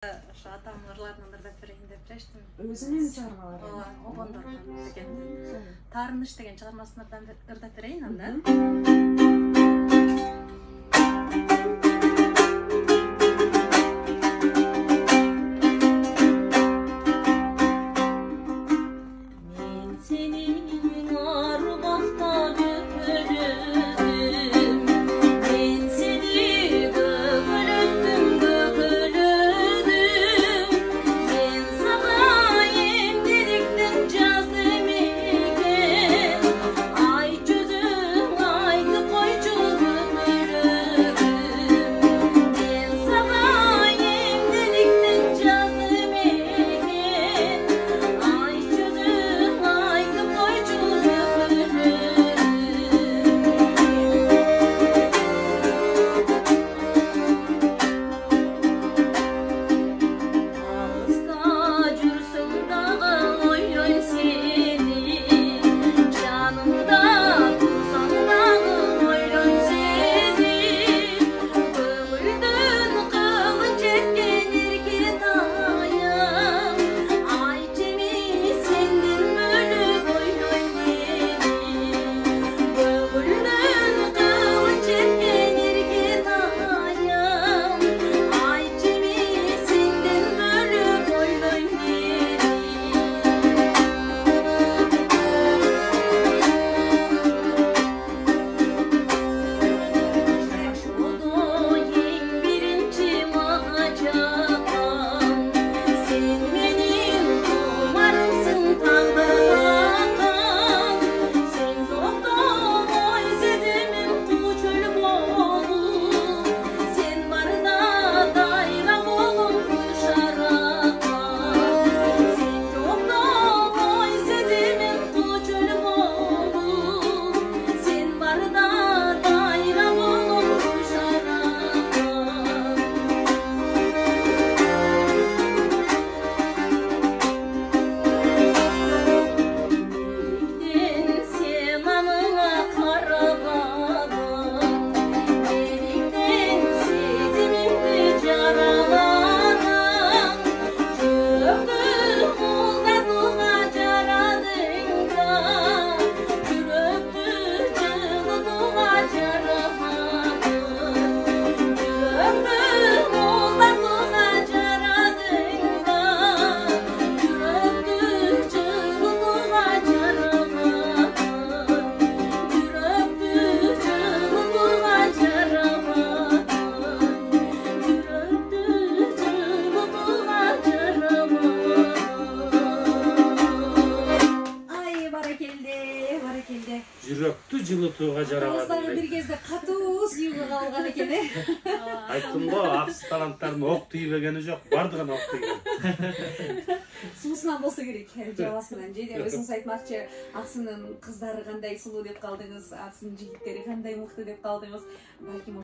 Ошо атам ырларын ырдап берейин деп элештим. Өзүнүн чыгармалары. Ооба, обондордун деген Таарыныч деген чыгармасын ырдап берейин анда. Жүрөктү жылытууга жараган. Дагы бир кезде катуу сүйүүгө калган экен. Айттым го, акс таланттардын ок тийбегени жок, бардыгына ок тийген. Суусунан болсо керек, жабасынан. Же өзүңүз айтмакчы, аксынын кыздары кандай сулуу деп калдыңыз, аксынын жигиттери кандай мыкты деп калдыңыз. Балким